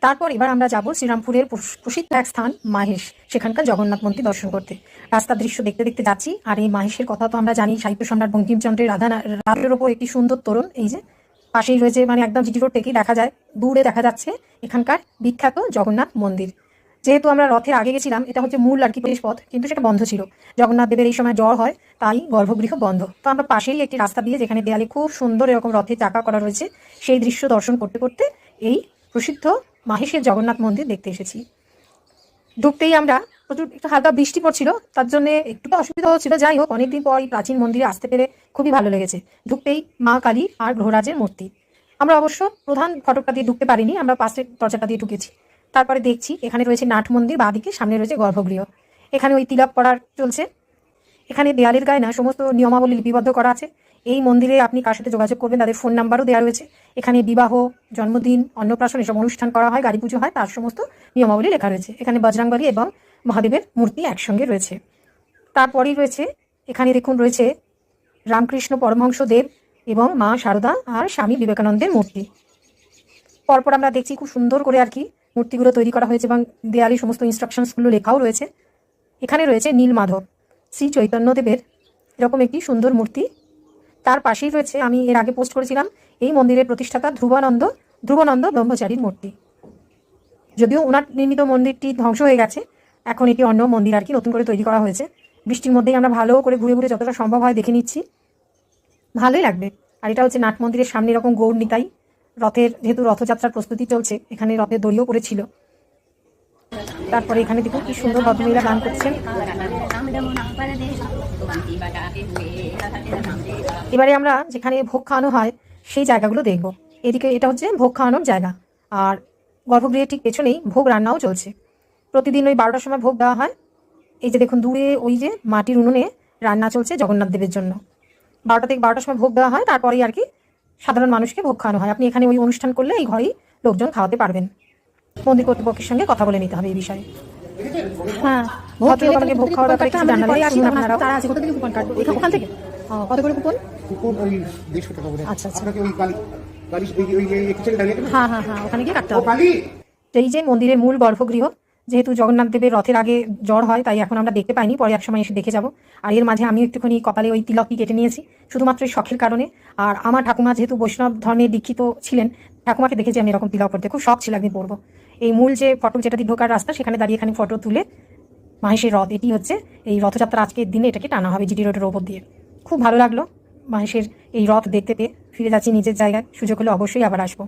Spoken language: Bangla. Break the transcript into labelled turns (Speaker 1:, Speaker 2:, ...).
Speaker 1: তারপর এবার আমরা যাব শ্রীরামপুরের প্রসিদ্ধ এক স্থান মাহেশ, সেখানকার জগন্নাথ মন্দির দর্শন করতে। রাস্তার দৃশ্য দেখতে দেখতে যাচ্ছি। আর এই মাহেশের কথা তো আমরা জানি, সাহিত্য সম্রাট বঙ্কিমচন্দ্রের রাতের ওপর একটি সুন্দর তোরণ, এই যে পাশেই রয়েছে, মানে একদম জিটি রোড থেকেই দেখা যায়, দূরে দেখা যাচ্ছে এখানকার বিখ্যাত জগন্নাথ মন্দির। যেহেতু আমরা রথের আগে গেছিলাম, এটা হচ্ছে মূল আর কি প্রবেশ পথ, কিন্তু সেটা বন্ধ ছিল। জগন্নাথ দেবের এই সময় জ্বর হয়, তাই গর্ভগৃহ বন্ধ। তো আমরা পাশেই একটি রাস্তা দিয়ে, যেখানে দেয়ালে খুব সুন্দর এরকম রথের চাকা করা রয়েছে, সেই দৃশ্য দর্শন করতে করতে এই প্রসিদ্ধ মাহেশের জগন্নাথ মন্দির দেখতে এসেছি। ঢুকতেই আমরা প্রচুর একটু হালকা বৃষ্টি পড়ছিল, তার জন্য একটু অসুবিধা হচ্ছিল। যাই হোক, অনেকদিন পর এই প্রাচীন মন্দিরে আসতে পেরে খুবই ভালো লেগেছে। ঢুকতেই মা কালী আর গ্রহরাজের মূর্তি। আমরা অবশ্য প্রধান ফটকটা দিয়ে ঢুকতে পারিনি, আমরা পাশের দরজাটা দিয়ে ঢুকেছি। তারপরে দেখছি এখানে রয়েছে নাট মন্দির, বাঁদিকে সামনে রয়েছে গর্ভগৃহ। এখানে ওই তিলক করার চলছে। এখানে দেয়ালের গায়ে না সমস্ত নিয়মাবলী লিপিবদ্ধ করা আছে। এই মন্দিরে আপনি কার সাথে যোগাযোগ করবেন তাদের ফোন নাম্বারও দেওয়া রয়েছে। এখানে বিবাহ, জন্মদিন, অন্নপ্রাশন এসব অনুষ্ঠান করা হয়, গাড়ি পুজো হয়, তার সমস্ত নিয়মাবলী লেখা রয়েছে। এখানে বজরংবলী এবং মহাদেবের মূর্তি একসঙ্গে রয়েছে। তারপরেই রয়েছে, এখানে দেখুন রয়েছে রামকৃষ্ণ পরমহংস দেব এবং মা শারদা আর স্বামী বিবেকানন্দের মূর্তি। পরপর আমরা দেখছি খুব সুন্দর করে আর কি মূর্তিগুলো তৈরি করা হয়েছে এবং দেয়ালে সমস্ত ইনস্ট্রাকশনসগুলো লেখাও রয়েছে। এখানে রয়েছে নীলমাধব, শ্রী চৈতন্যদেবের এরকম একটি সুন্দর মূর্তি। তার পাশেই রয়েছে, আমি এর আগে পোস্ট করেছিলাম, এই মন্দিরের প্রতিষ্ঠাতা ধ্রুবানন্দ ব্রহ্মচারীর মূর্তি। যদিও ওনার নির্মিত মন্দিরটি ধ্বংস হয়ে গেছে, এখন এটি অন্য মন্দির আর কি নতুন করে তৈরি করা হয়েছে। বৃষ্টির মধ্যেই আমরা ভালো করে ঘুরে ঘুরে যতটা সম্ভব হয় দেখে নিচ্ছি, ভালোই লাগবে। আর এটা হচ্ছে নাট মন্দিরের সামনে এরকম গৌড় নিতাই রথের, যেহেতু রথযাত্রার প্রস্তুতি চলছে, এখানে রথের দড়িও পড়েছিল। তারপরে এখানে দেখুন কি সুন্দর ভদ্রমহিলা গান করছেন। এবারে আমরা যেখানে ভোগ খাওয়ানো হয় সেই জায়গাগুলো দেখব। এদিকে এটা হচ্ছে ভোগ খাওয়ানোর জায়গা, আর গর্ভগৃহের ঠিক পেছনেই ভোগ রান্নাও চলছে। প্রতিদিন ওই 12টার সময় ভোগ দেওয়া হয়। এই যে দেখুন দূরে ওই যে মাটির উনুনে রান্না চলছে জগন্নাথ দেবের জন্য। 12টা থেকে 12টার সময় ভোগ দেওয়া হয়, তারপরেই আর কি সাধারণ মানুষকে ভোগ খাওয়ানো হয়। আপনি এখানে ওই অনুষ্ঠান করলে এই ঘরেই লোকজন খাওয়াতে পারবেন। মন্দির কর্তৃপক্ষের সঙ্গে কথা বলে নিতে হবে এই বিষয়ে। হ্যাঁ, আমাকে ভোগ খাওয়ার ব্যাপারে কিছু জানালে আপনারা তারা আছে কোথা থেকে কুপন কাটবো? ওখান থেকে কত করে কুপন? ওই 150 টাকা করে। আচ্ছা আচ্ছা, আপনাকে ওই হ্যাঁ হ্যাঁ হ্যাঁ, ওখানে গিয়ে কাটতে হবে। এই যে মন্দিরের মূল গর্ভগৃহ, যেহেতু জগন্নাথ দেবের রথের আগে জ্বর হয়, তাই এখন আমরা দেখতে পাইনি, পরে এক সময় এসে দেখে যাব। আর এর মাঝে আমি একটুখানি কপালে ওই তিলকটি কেটে নিয়েছি, শুধুমাত্র শখের কারণে। আর আমার ঠাকুমা যেহেতু বৈষ্ণব ধর্মে দীক্ষিত ছিলেন, ঠাকুমাকে দেখেছি আমি এরকম তিলক করতে, খুব শখ ছিল একদিন পরবো। এই মূল যে ফটক যেটা দিয়ে ঢোকার রাস্তা, সেখানে দাঁড়িয়ে এখানে ফটো তুলে মাহেশের রথ, এটি হচ্ছে এই রথযাত্রা আজকের দিনে এটাকে টানা হবে জিটি রোডের ওপর দিয়ে। খুব ভালো লাগলো মাহেশের এই রথ দেখতে পেয়ে। ফিরে যাচ্ছি নিজের জায়গায়, সুযোগ হলে অবশ্যই আবার আসবো।